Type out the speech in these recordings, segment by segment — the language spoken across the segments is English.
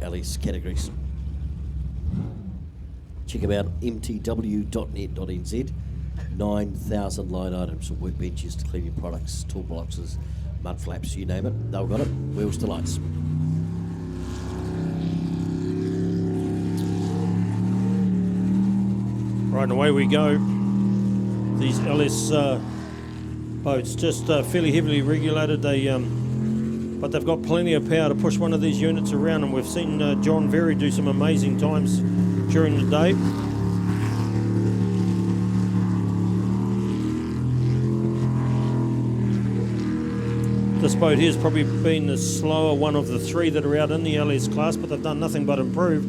LS categories. Check them out, mtw.net.nz. 9,000 line items from workbenches to cleaning products, toolboxes, mud flaps, you name it. They've got it. Wheels to lights. Right, and away we go. These LS boats, just fairly heavily regulated. But they've got plenty of power to push one of these units around, and we've seen John Very do some amazing times during the day. This boat here has probably been the slower one of the three that are out in the LS class, but they've done nothing but improve.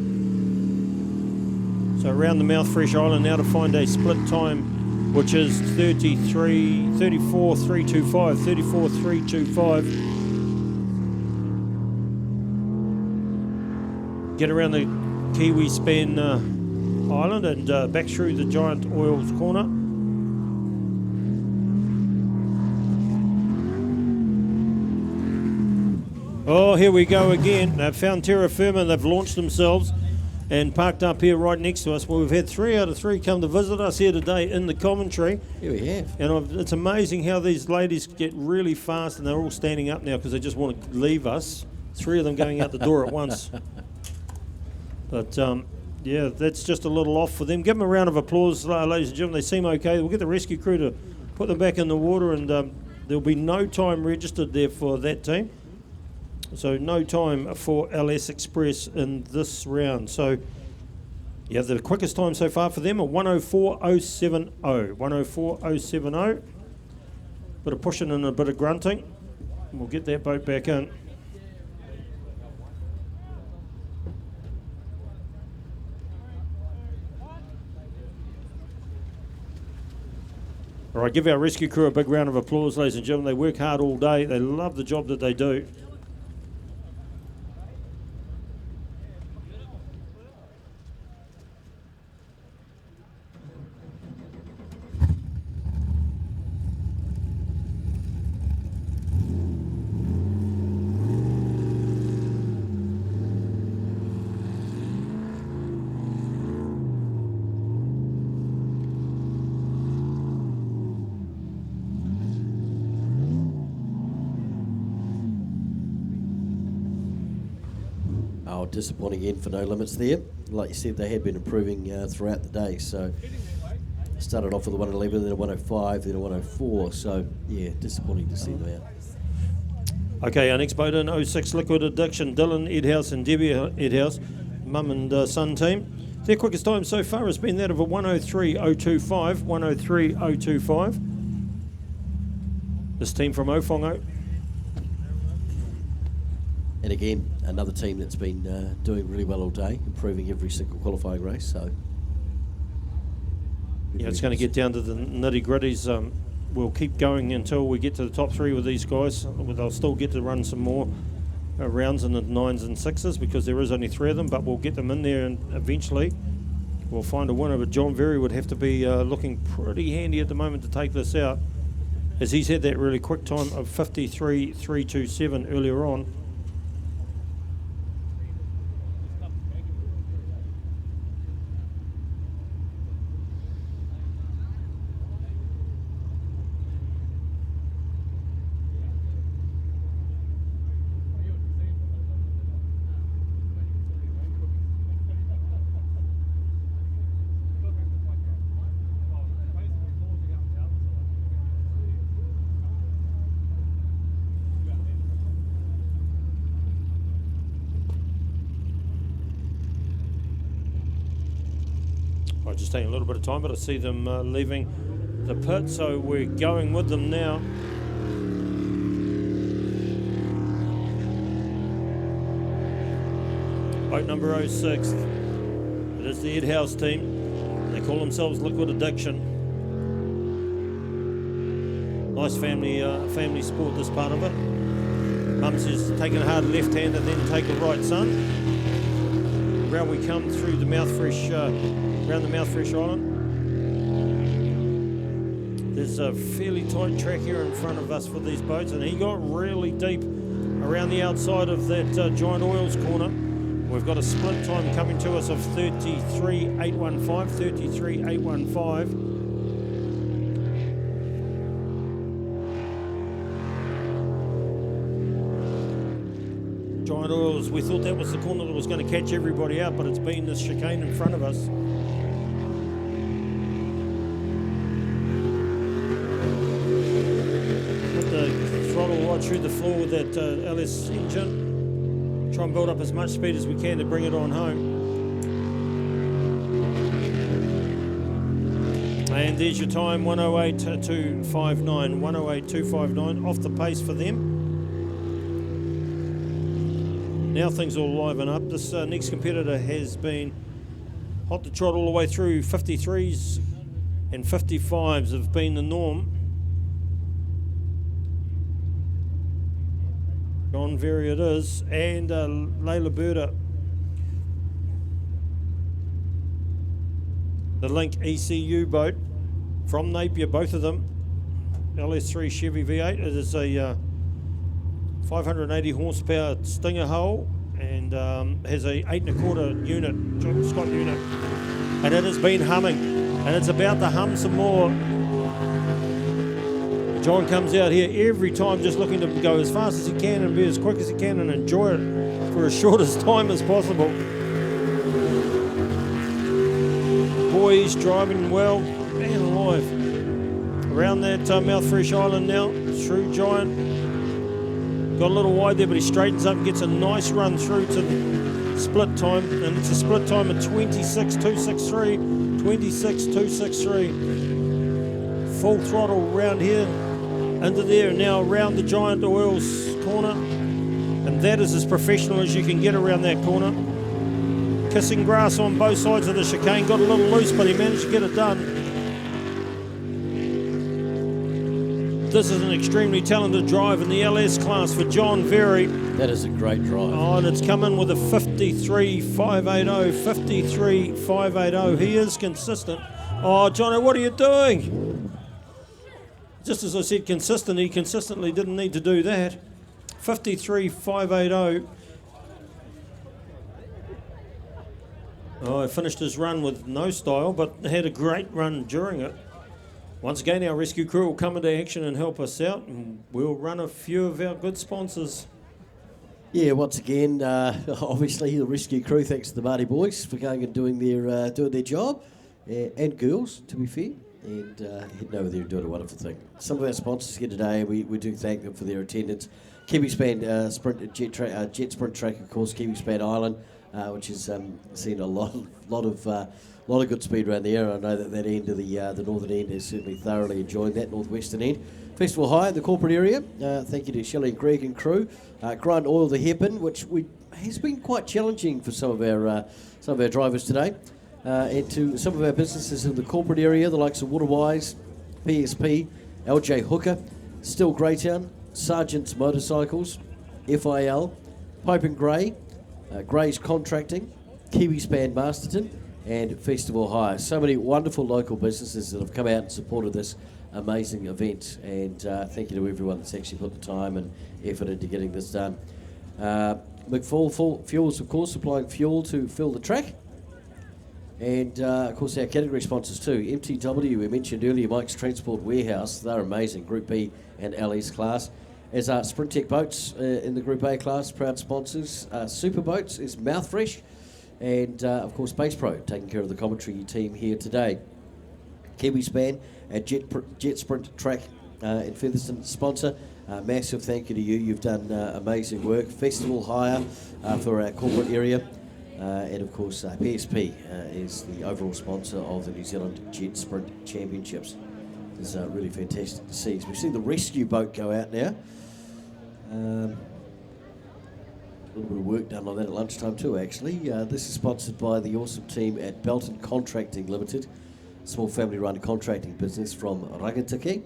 So around the Mouthfresh Island now to find a split time, which is 34,325. Get around the Kiwi Span Island and back through the Giant Oils corner. Oh, here we go again. They've found terra firma. They've launched themselves and parked up here right next to us. Well, we've had 3 out of 3 come to visit us here today in the commentary. Here we have. And it's amazing how these ladies get really fast, and they're all standing up now because they just want to leave us. 3 of them going out the door at once. But, yeah, that's just a little off for them. Give them a round of applause, ladies and gentlemen. They seem okay. We'll get the rescue crew to put them back in the water, and there'll be no time registered there for that team. So no time for LS Express in this round. So, yeah, the quickest time so far for them are 104.070. 104.070. Bit of pushing and a bit of grunting. We'll get that boat back in. All right, give our rescue crew a big round of applause, ladies and gentlemen. They work hard all day. They love the job that they do. Disappointing end for No Limits there. Like you said, they had been improving throughout the day. So started off with a 111, then a 105, then a 104. So yeah, disappointing to see them out. Okay, our next boat in 06 Liquid Addiction, Dylan Edhouse and Debbie Edhouse, mum and son team. Their quickest time so far has been that of a 103.025. 103.025. This team from Ofongo. And again, another team that's been doing really well all day, improving every single qualifying race. So, yeah, it's going to get down to the nitty-gritties. We'll keep going until we get to the top 3 with these guys. They'll still get to run some more rounds in the 9s and 6s because there is only 3 of them, but we'll get them in there and eventually we'll find a winner. But John Very would have to be looking pretty handy at the moment to take this out, as he's had that really quick time of 53.327 earlier on. Just taking a little bit of time, but I see them leaving the pit, so we're going with them now. Boat number 06. It is the Edhouse team. They call themselves Liquid Addiction. Nice family sport, this part of it. Mum says take a hard left hand and then take a right, son. Round we come through the Mouthfresh, around the Mouthfresh Island. There's a fairly tight track here in front of us for these boats, and he got really deep around the outside of that Giant Oils corner. We've got a split time coming to us of 33.815, 33.815. Giant Oils, we thought that was the corner that was going to catch everybody out, but it's been this chicane in front of us. Put the throttle right through the floor with that LS engine. Try and build up as much speed as we can to bring it on home. And there's your time, 108.259, 108.259, off the pace for them. Now things will liven up. This next competitor has been hot to trot all the way through. 53s and 55s have been the norm. John Very it is, and Layla Berta. The Link ECU boat from Napier, both of them. LS3 Chevy V8. It is a 580 horsepower Stinger hull and has a 8 1/4 unit, Scott unit, and it has been humming, and it's about to hum some more. John comes out here every time just looking to go as fast as he can and be as quick as he can and enjoy it for as short as time as possible. Boys driving well, man alive. Around that Mouthfresh Island now, through Giant. Got a little wide there, but he straightens up and gets a nice run through to the split time. And it's a split time of 26.263. 26.263. Full throttle round here, into there, and now around the Giant Oils corner. And that is as professional as you can get around that corner. Kissing grass on both sides of the chicane. Got a little loose, but he managed to get it done. This is an extremely talented drive in the LS class for John Very. That is a great drive. Oh, and it's coming with a 53.580, 53.580. He is consistent. Oh, Johnny, what are you doing? Just as I said consistent, he consistently didn't need to do that. 53.580. Oh, he finished his run with no style, but had a great run during it. Once again, our rescue crew will come into action and help us out, and we'll run a few of our good sponsors. Yeah, once again, obviously the rescue crew, thanks to the Marty boys for going and doing their job, and girls, to be fair, and heading over there and doing a wonderful thing. Some of our sponsors here today, we do thank them for their attendance. Kiwi Span Sprint Jet Sprint Track, of course, Kiwi Span Island, which has seen a lot of good speed around there. I know that end of the northern end is certainly thoroughly enjoying that, northwestern end. Festival High in the corporate area. Thank you to Shelley and Greg and crew. Grind Oil the hairpin, which has been quite challenging for some of our drivers today. And to some of our businesses in the corporate area, the likes of Waterwise, PSP, LJ Hooker, Still Greytown, Sargent's Motorcycles, FIL, Pipe and Grey, Grey's Contracting, Kiwi Span Masterton, and Festival Hire. So many wonderful local businesses that have come out and supported this amazing event, and thank you to everyone that's actually put the time and effort into getting this done. McFall Fuels, of course, supplying fuel to fill the track, and of course our category sponsors too. MTW, we mentioned earlier, Mike's Transport Warehouse, they're amazing, Group B and LS class. As are Sprint Tech Boats in the Group A class, proud sponsors. Super Boats is Mouthfresh, and of course Base Pro taking care of the commentary team here today. Kiwi Span at Jet Sprint Track in Featherston sponsor. Massive thank you to you. You've done amazing work. Festival Hire for our corporate area, and of course PSP is the overall sponsor of the New Zealand Jet Sprint Championships. It's really fantastic to see. We've seen the rescue boat go out now. A little bit of work done on that at lunchtime too, actually. This is sponsored by the awesome team at Belton Contracting Limited, a small family-run contracting business from Rangatiki,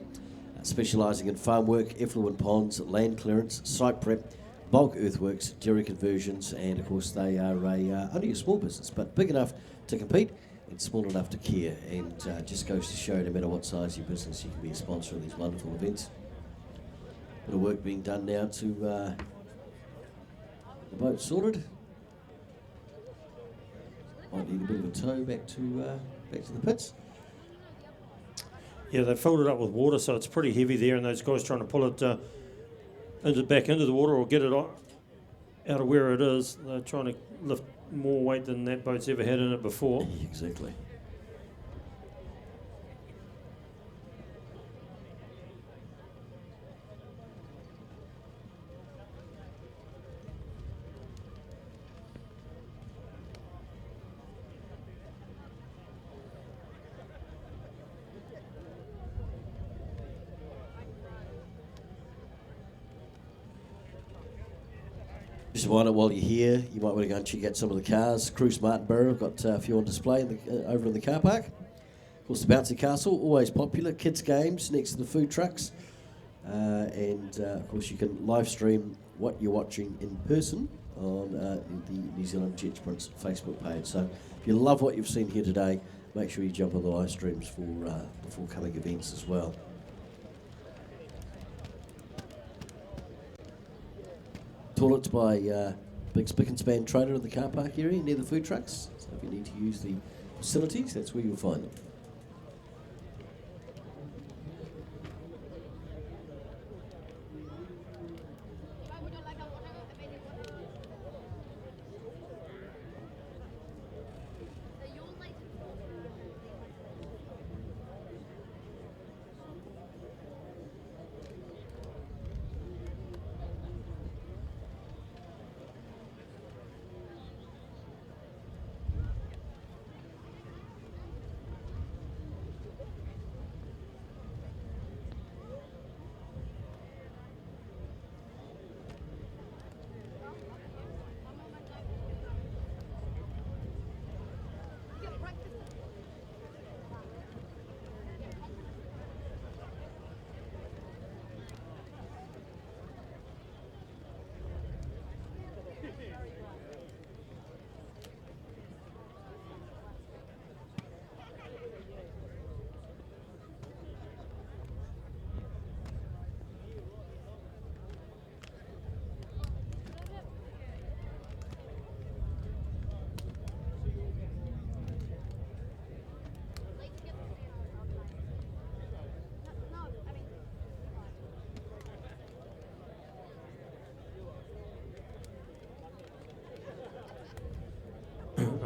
specialising in farm work, effluent ponds, land clearance, site prep, bulk earthworks, dairy conversions, and of course they are only a small business, but big enough to compete and small enough to care, and just goes to show no matter what size your business, you can be a sponsor of these wonderful events. Bit of work being done now to the boat sorted. Might need a bit of a tow back to the pits. Yeah, they filled it up with water, so it's pretty heavy there, and those guys trying to pull it back into the water or get it out of where it is. They're trying to lift more weight than that boat's ever had in it before. Exactly. Just a reminder, while you're here, you might want to go and check out some of the cars. Cruise Martinborough, I've got a few on display over in the car park. Of course, the Bouncy Castle, always popular. Kids' games next to the food trucks. Of course, you can live stream what you're watching in person on the New Zealand Jet Sprints Facebook page. So if you love what you've seen here today, make sure you jump on the live streams for the forthcoming events as well. Toilets by Big Spick and Span Trader in the car park area near the food trucks. So if you need to use the facilities, that's where you'll find them.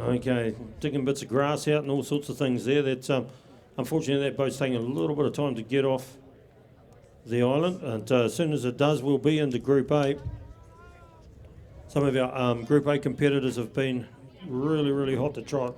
Okay, digging bits of grass out and all sorts of things there. That's unfortunately that boat's taking a little bit of time to get off the island, and as soon as it does, we'll be into Group A. Some of our Group A competitors have been really hot to try